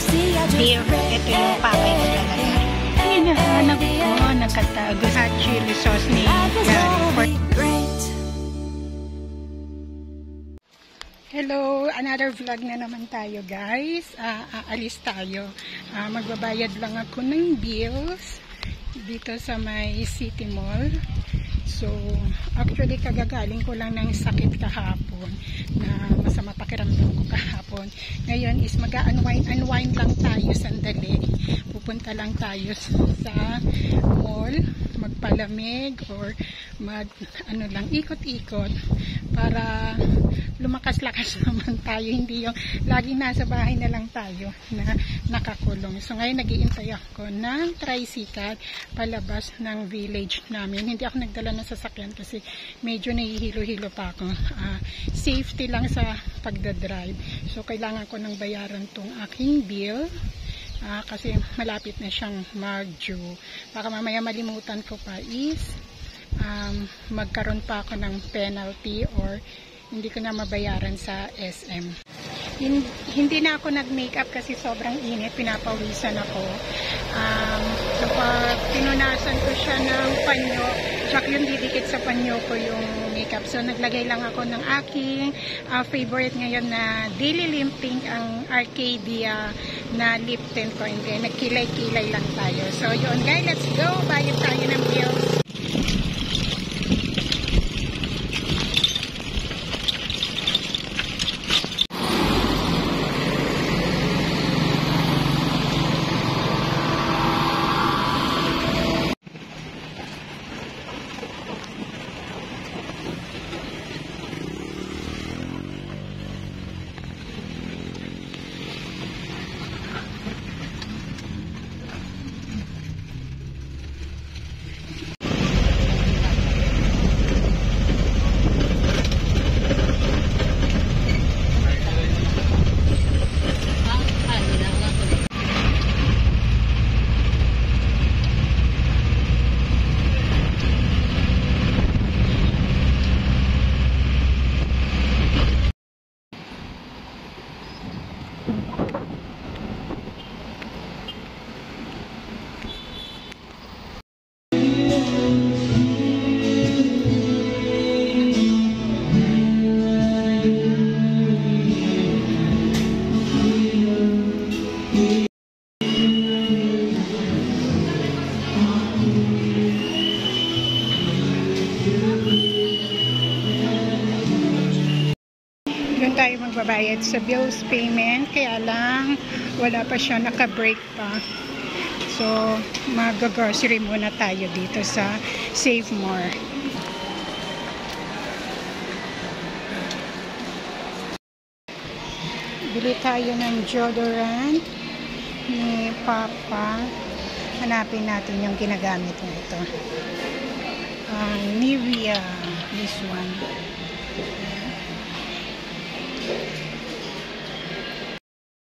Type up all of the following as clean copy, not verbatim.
beer. Ito yung pakay ko talaga. Hinahanap ko, nakatago sa chili sauce ni Gary. Hello, another vlog na naman tayo guys. Aalis tayo. Magbabayad lang ako ng bills dito sa may City Mall. So, actually kagagaling ko lang ng sakit kahapon na masama pakiramdam ko kahapon. Ngayon is mag-unwind lang tayo sandali. Pupunta lang tayo sa mall, magpalamig or ikot-ikot para lumakas-lakas naman tayo, hindi yung lagi nasa bahay na lang tayo na nakakulong. So ngayon nag-iintay ako ng tricycle palabas ng village namin. Hindi ako nagdala ng sasakyan kasi medyo nahihilo-hilo pa ako. Safety lang sa pagdadrive. So kailangan ko nang bayaran tong aking bill. Kasi malapit na siyang mag-due. Baka mamaya malimutan ko pa is magkaroon pa ako ng penalty or hindi ko na mabayaran sa SM. Hindi na ako nag-makeup kasi sobrang init, pinapawisan ako. So pag pinunasan ko siya ng panyo, tsaka yung didikit sa panyo ko yung makeup. So naglagay lang ako ng aking favorite ngayon na Daily Limping, ang Arcadia na lip tint ko. And then nagkilay-kilay lang tayo. So yun guys, let's go! Bayad tayo ng bills. Doon tayo magbabayad sa bills payment, kaya lang wala pa siya, naka-break pa. So mag-grocery muna tayo dito sa Save More. Bili tayo ng deodorant ni Papa. Hanapin natin yung ginagamit niya ito. Nivea, this one.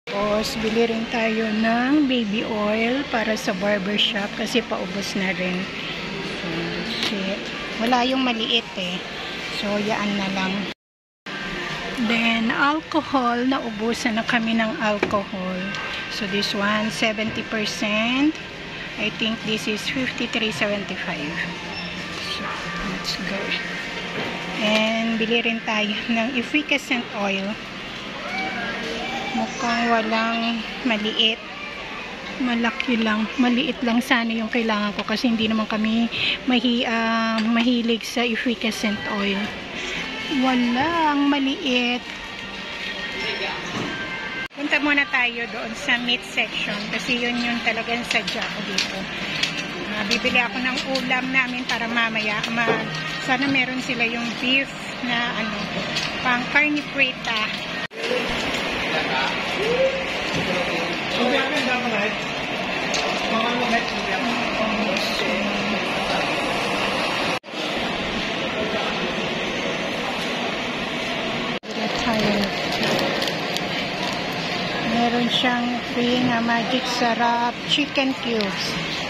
Tapos, bili rin tayo ng baby oil para sa barbershop kasi paubos na rin. So, wala yung maliit eh. So, yaan na lang. Then, alcohol. Naubusan na kami ng alcohol. So, this one, 70%. I think this is 53.75. So, let's go. And, bili rin tayo ng efficacent oil. Mukhang walang maliit. Malaki lang. Maliit lang sana yung kailangan ko kasi hindi naman kami mahilig sa efficacent oil. Walang maliit. Punta muna tayo doon sa meat section kasi yun yung talagang sadya ko dito. Bibili ako ng ulam namin para mamaya. Sana meron sila yung beef na pang carne preta. Meron siyang free na Magic Sarap chicken cubes.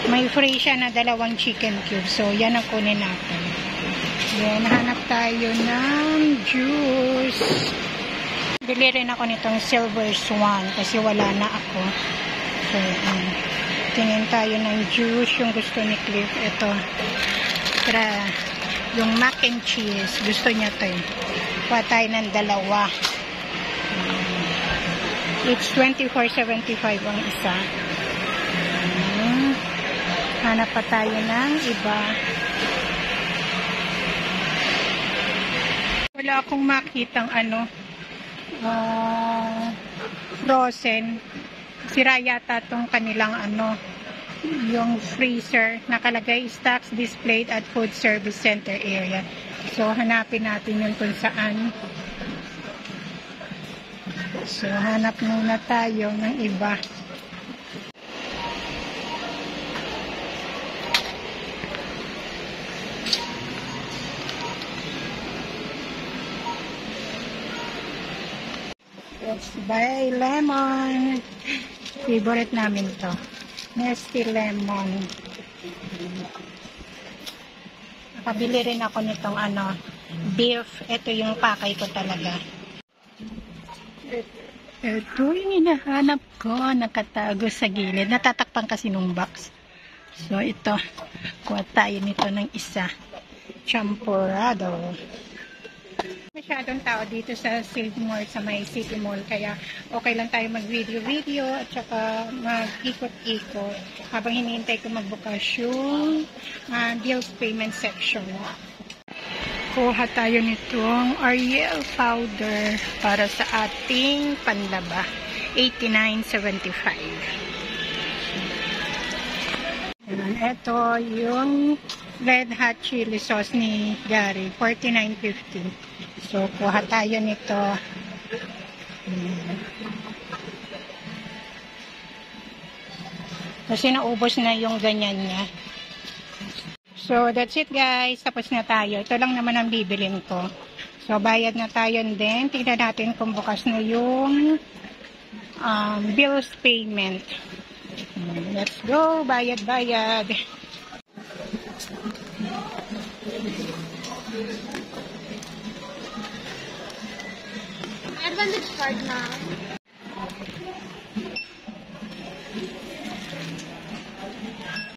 May free siya na 2 chicken cubes. So, yan ang kunin natin. Then, hanap tayo ng juice. Bili rin ako nitong Silver Swan kasi wala na ako. So, tingin tayo ng juice yung gusto ni Cliff. Ito. Yung mac and cheese. Gusto niya ito eh. Kuha tayo ng dalawa. It's $24.75 ang isa. Hanap pa tayo ng iba. Wala akong makitang frozen. Sira yata itong kanilang yung freezer. Nakalagay stocks displayed at food service center area. So, hanapin natin yun kung saan. So, hanap muna tayo ng iba. Let's buy lemon. Favorite namin to. Nesty lemon. Nakabili rin ako nitong beef. Ito yung pakay ko talaga. Ito yung hinahanap ko. Nakatago sa gilid. Natatakpan kasi nung box. So ito. Kuha tayo nito ng isa. Champurrado. Masyadong tao dito sa Silk Mall, sa may City Mall, kaya okay lang tayo mag-video at saka mag-ikot-ikot habang hinihintay ko magbukas yung bills payment section. Kuha tayo nitong Ariel powder para sa ating panlaba, $89.75. Ito yung Red Hot Chili Sauce ni Gary, $49.50. So, kuha tayo nito. Kasi naubos na yung ganyan niya. So, that's it guys. Tapos na tayo. Ito lang naman ang bibilin ko. So, bayad na tayo din. Tingnan natin kung bukas na yung bills payment. Let's go. Bayad. Advantage card na.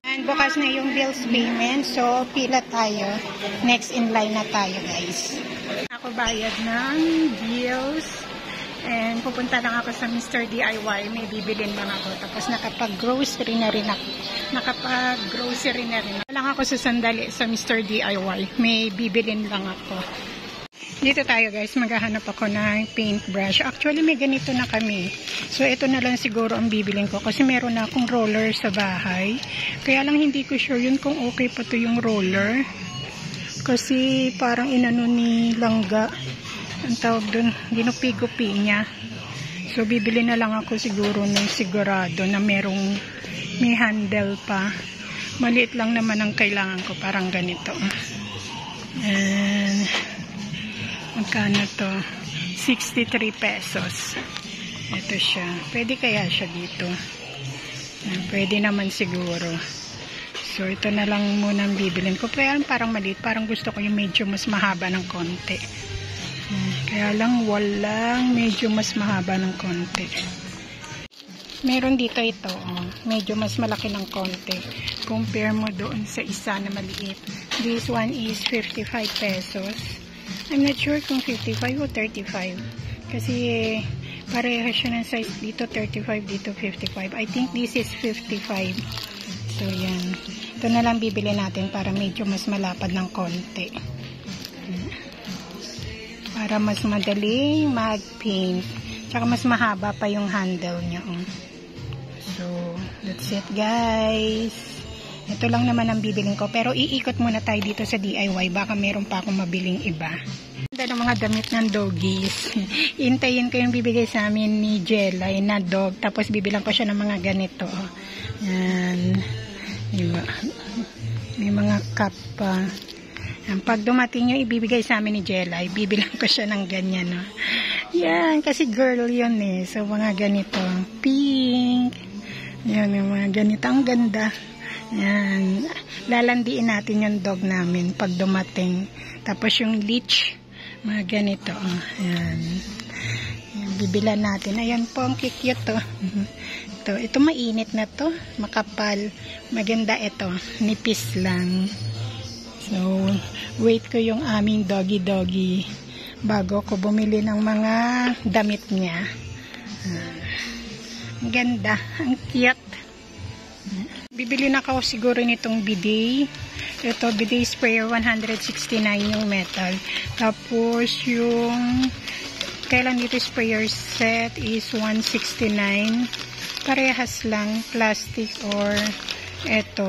And bukas na yung bills payment. So, pila tayo. Next in line na tayo, guys. Ako bayad ng bills. And pupunta lang ako sa Mr. DIY. May bibilin lang ako. Tapos nakapag-grocery na rin ako. Lang ako sa sandali sa Mr. DIY. May bibilin lang ako. Dito tayo guys, maghahanap ako ng paintbrush. Actually, may ganito na kami. So, ito na lang siguro ang bibilin ko. Kasi meron na akong roller sa bahay. Kaya lang hindi ko sure yun kung okay pa to yung roller. Kasi parang inano ni Langga. Ang tawag dun, ginupi-gupi niya. So, bibili na lang ako siguro ng sigurado na may handle pa. Maliit lang naman ang kailangan ko. Parang ganito. And magkano to? 63 pesos. Ito siya. Pwede kaya siya dito? Pwede naman siguro. So, ito na lang muna ang bibilin ko. Parang maliit. Parang gusto ko yung medyo mas mahaba ng konti. Kaya lang walang medyo mas mahaba ng konti. Meron dito ito. Medyo mas malaki ng konti. Compare mo doon sa isa na maliit. This one is 55 pesos. I'm not sure kung 55 o 35. Kasi pareha siya ng size dito 35, dito 55. I think this is 55. So yan. Ito na lang bibili natin para medyo mas malapad ng konti. Para mas madaling mag-paint. Tsaka mas mahaba pa yung handle niya. So, that's it guys. Ito lang naman ang bibiling ko. Pero iikot muna tayo dito sa DIY. Baka meron pa akong mabiling iba. Ganda ng mga damit ng doggies. Hintayin ko yung bibigay sa amin ni Jelay na dog. Tapos bibilang ko siya ng mga ganito. Yan. Diba? May mga cup pa. Pag dumating yung ibibigay sa amin ni Jelay, bibilang ko siya ng ganyan. No? Yan. Kasi girl yun eh. So mga ganito. Pink. Yan. Yung mga ganito. Ang ganda. Yan. Lalandiin natin yung dog namin pag dumating. Tapos yung leash, mga ganito. Yan. Yung bibilan natin. Ayan po, ang cute to. Ito mainit na to, makapal. Maganda ito, nipis lang. So, wait ko yung aming doggy bago ko bumili ng mga damit niya. Ang ganda, ang cute. Bibili na ako siguro nitong bidet. Ito, bidet sprayer, 169 yung metal. Tapos, yung kailan dito sprayer set is 169. Parehas lang, plastic or eto.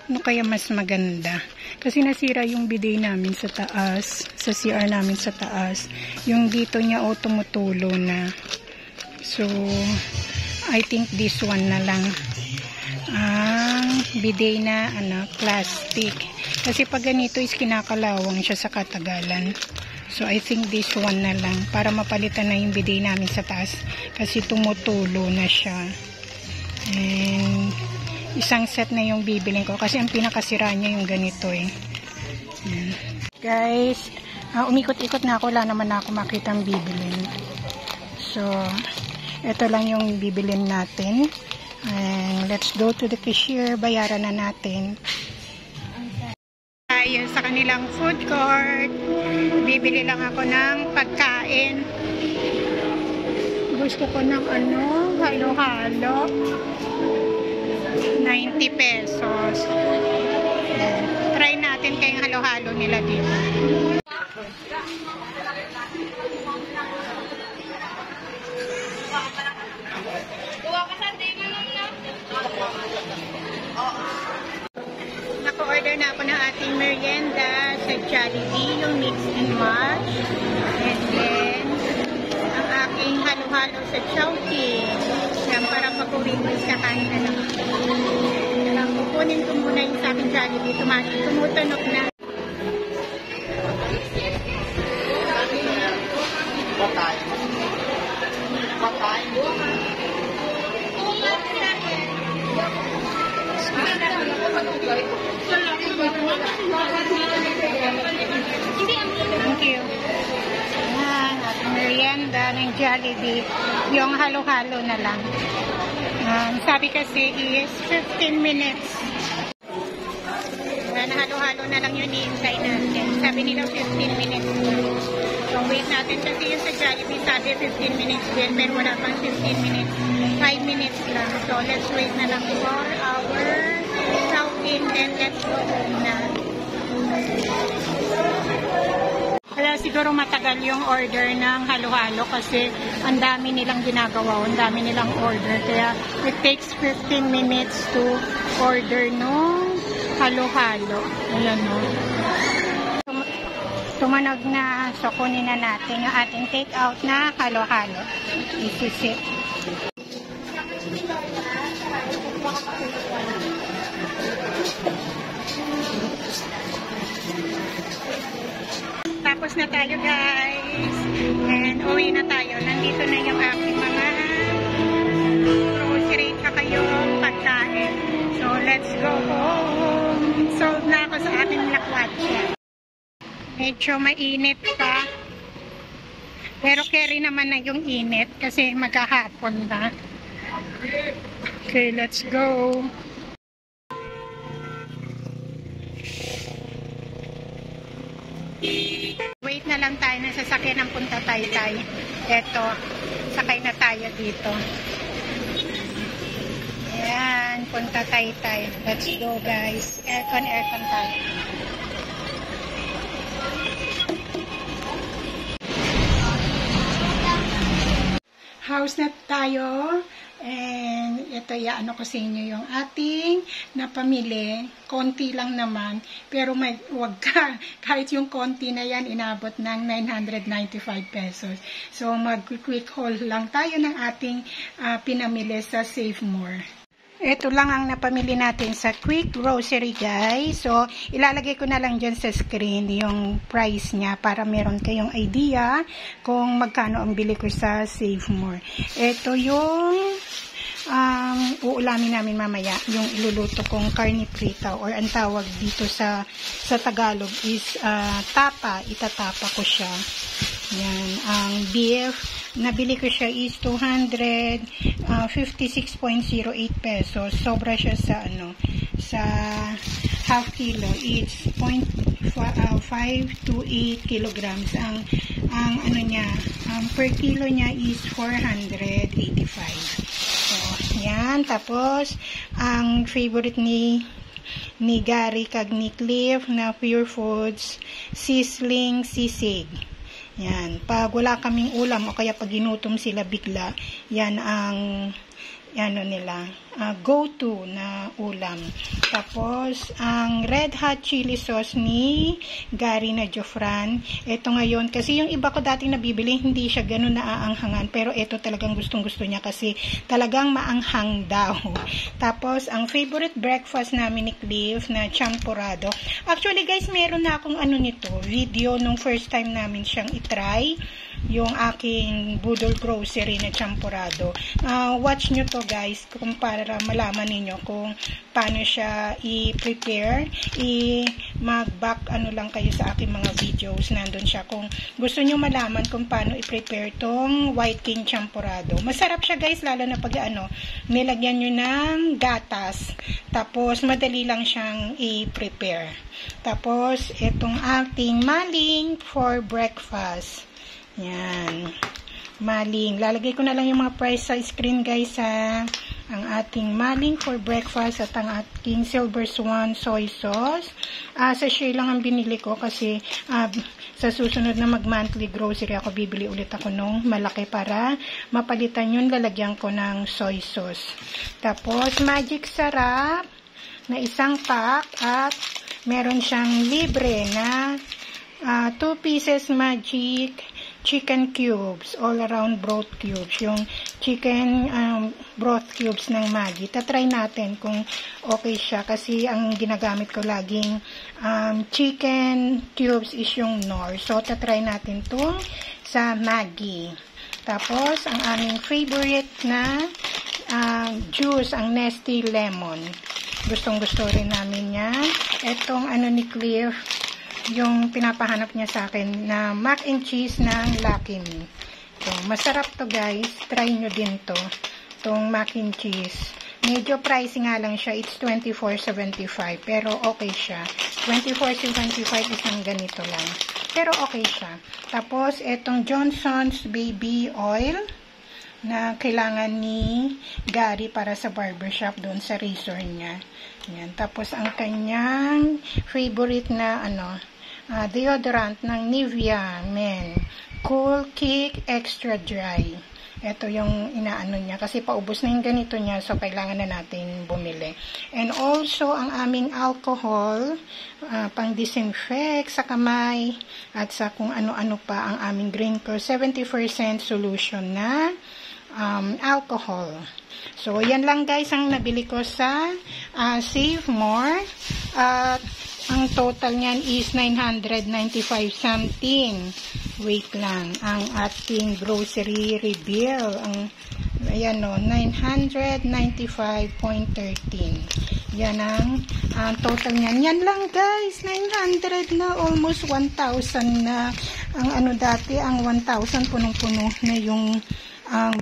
Ano kaya mas maganda? Kasi nasira yung bidet namin sa taas, sa CR namin sa taas. Yung dito niya tumutulo na. So, I think this one na lang. Ang bidet na plastic. Kasi pag ganito is kinakalawang siya sa katagalan. So, I think this one na lang para mapalitan na yung bidet namin sa taas. Kasi tumutulo na siya. And, isang set na yung bibiling ko. Kasi ang pinakasira niya yung ganito eh. Yan. Guys, umikot-ikot na ako. Wala naman na ako makita ang bibilin. So, ito lang yung bibilin natin. And, let's go to the cashier. Bayaran na natin. Tayo sa kanilang food court. Bibili lang ako ng pagkain. Gusto ko ng halo-halo. 90 pesos. Try natin kayong halo-halo nila dito. Naka-order na ako ng ating merienda sa Jollibee, yung mix and match. And then, ang aking halo-halo sa Chowking. Yan, para pag-uwi ko sa kanina lang. Kukunin ko muna yung sa aking Jollibee. Tumutunog na. Thank you. Yan, ating merienda ng Jollibee. Yung halo-halo na lang. Sabi kasi is 15 minutes. Halo-halo na lang yun iintay natin. Sabi nila 15 minutes. So wait natin kasi yun sa Jollibee sabi 15 minutes din. Pero wala pang 15 minutes. 5 minutes lang. So let's wait na lang for our Chowking. Then let's go home na. Kaya siguro matagal yung order ng halo-halo kasi ang dami nilang ginagawa, ang dami nilang order. Kaya it takes 15 minutes to order no halo-halo. Ayan no. Tumanog na, so kunin na natin yung ating take out na halo-halo. Isusit. Tapos na tayo guys. And uwi na tayo. Nandito na yung aking mga grocery tsaka yung pagkain. So let's go home. Sold na ako sa ating lakwatsa. Medyo mainit pa. Pero carry naman na yung init kasi maghahapon na. Okay, let's go. Wait na lang tayo na sasakyan ng punta Taytay. Eto, sakay na tayo dito. Ayan, punta Taytay. Let's go guys. Aircon tayo. House na tayo. And ito ano ko sa inyo yung ating napamili. Konti lang naman. Pero wag ka. Kahit yung konti na yan, inabot ng 995 pesos. So mag-quick haul lang tayo ng ating pinamili sa Save More. Ito lang ang napamili natin sa Quick Grocery guys. So, ilalagay ko na lang dyan sa screen yung price niya para meron kayong idea kung magkano ang bili ko sa Save More. Ito yung uulamin namin mamaya, yung iluluto kong karne prita or ang tawag dito sa Tagalog is tapa. Itatapa ko siya. Yan, ang beef nabili ko siya is 256.08 pesos. Sobra siya sa ano, sa half kilo. It's 0.528 kilograms. Ang ano niya, per kilo niya is 485. So, yan. Tapos, ang favorite ni Gary kag ni Cliff na Pure Foods, sizzling sisig. Yan. Pag wala kaming ulam o kaya pag ginutom sila bigla, yan ang ano nila, go-to na ulam. Tapos, ang red hot chili sauce ni Gary na Jofran. Ito ngayon, kasi yung iba ko dati nabibili, hindi siya ganun naaanghangan. Pero ito talagang gustong-gusto niya kasi talagang maanghang daw. Tapos, ang favorite breakfast namin ni Cliff na champurrado. Actually guys, meron na akong ano nito, video nung first time namin siyang itry. Yung aking Budol Grocery na champurrado. Watch nyo to guys kung para malaman ninyo kung paano siya i-prepare. Mag-back ano lang kayo sa aking mga videos. Nandun siya kung gusto nyo malaman kung paano i-prepare tong White King champurrado. Masarap siya guys, lalo na pag ano, nilagyan nyo ng gatas. Tapos madali lang siyang i-prepare. Tapos itong ating maling for breakfast. Yan. Maling. Lalagay ko na lang yung mga price sa screen guys ha. Ang ating maling for breakfast at ang ating Silver Swan soy sauce. Sa share lang ang binili ko kasi sa susunod na mag-monthly grocery ako, bibili ulit ako nung malaki para mapalitan yun. Lalagyan ko ng soy sauce. Tapos magic sarap na isang pack at meron siyang libre na 2 pieces magic chicken cubes, all around broth cubes, yung chicken broth cubes ng Maggi. Tatry natin kung okay siya kasi ang ginagamit ko laging chicken cubes is yung Knorr. So, tatry natin to sa Maggi. Tapos, ang aming favorite na juice, ang Nestea Lemon. Gustong-gusto rin namin yan. Etong ano ni Cliff, yung pinapahanap niya sa akin na mac and cheese ng Lucky Me. So, masarap to guys. Try nyo din to. Itong mac and cheese. Medyo pricey nga lang siya. It's $24.75. Pero okay siya. $24.75 isang ganito lang. Pero okay siya. Tapos, itong Johnson's Baby Oil na kailangan ni Gary para sa barbershop doon sa razor niya. Yan. Tapos, ang kanyang favorite na deodorant ng Nivea Men. Cool Kick Extra Dry. Ito yung inaano niya kasi paubos na yung ganito niya, so kailangan na natin bumili. And also, ang aming alcohol, pang disinfect sa kamay, at sa kung ano-ano pa ang aming Green Pearl 70% solution na alcohol. So, yan lang guys ang nabili ko sa Save More. At ang total niyan is 995 something. Wait lang. Ang ating grocery rebill. Ayan o, 995.13. Yan ang total niyan. Yan lang guys. 900 na. Almost 1,000 na. Ang ano dati, ang 1,000 punong-puno na yung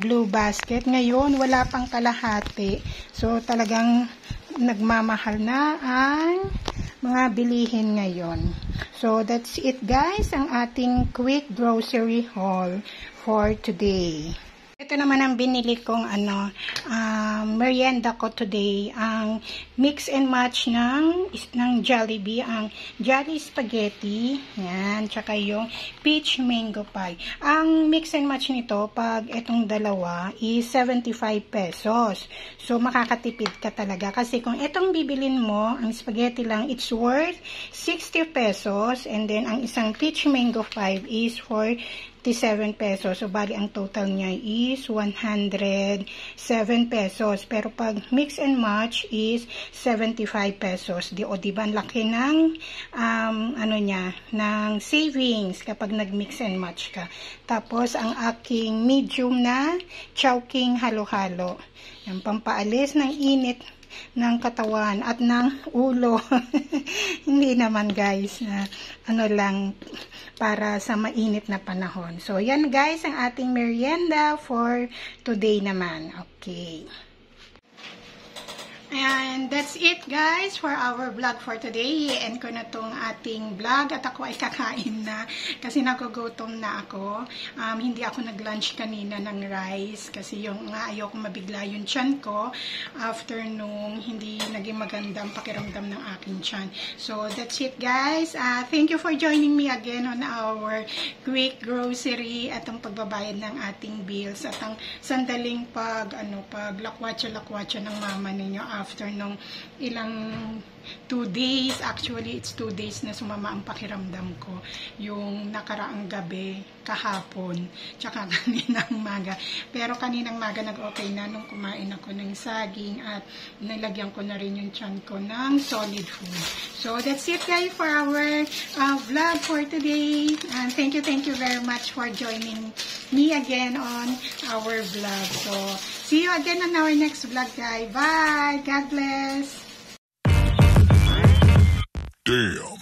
blue basket. Ngayon, wala pang kalahati. So, talagang nagmamahal na ang mga bilihin ngayon. So, that's it guys, ang ating quick grocery haul for today. Ito naman ang binili kong merienda ko today, ang mix and match ng Jollibee, ang Jolly Spaghetti, yan, tsaka yung peach mango pie. Ang mix and match nito, pag itong dalawa, is 75 pesos. So, makakatipid ka talaga. Kasi kung itong bibilin mo, ang spaghetti lang, it's worth 60 pesos. And then, ang isang peach mango pie is for 57 pesos. So, bali ang total niya is 107 pesos. Pero pag mix and match is 75 pesos. Diba, ang laki ng ng savings kapag nag-mix and match ka. Tapos, ang aking medium na Chowking halo-halo. Yung pampaalis ng init ng katawan at ng ulo. Hindi naman guys, para sa mainit na panahon. So, yan guys ang ating merienda for today naman. Okay. And that's it guys for our vlog for today. I-end ko na tong ating vlog at ako ay kakain na kasi nagugutom na ako. Hindi ako nag-lunch kanina ng rice kasi yung ayoko mabigla yung tiyan ko after nung hindi naging magandang pakiramdam ng aking tiyan. So that's it guys. Thank you for joining me again on our quick grocery at ang pagbabayad ng ating bills at ang sandaling paglakwatsa-lakwatsa ng mama ninyo after nung ilang 2 days, actually it's 2 days na sumama ang pakiramdam ko, yung nakaraang gabi, kahapon, tsaka kaninang maga. Pero kaninang maga nag-okay na nung kumain ako ng saging at nilagyan ko na rin yung tiyan ko ng solid food. So that's it guys for our vlog for today. And thank you very much for joining me again on our vlog. So see you again on our next vlog guys. Bye! God bless! Damn.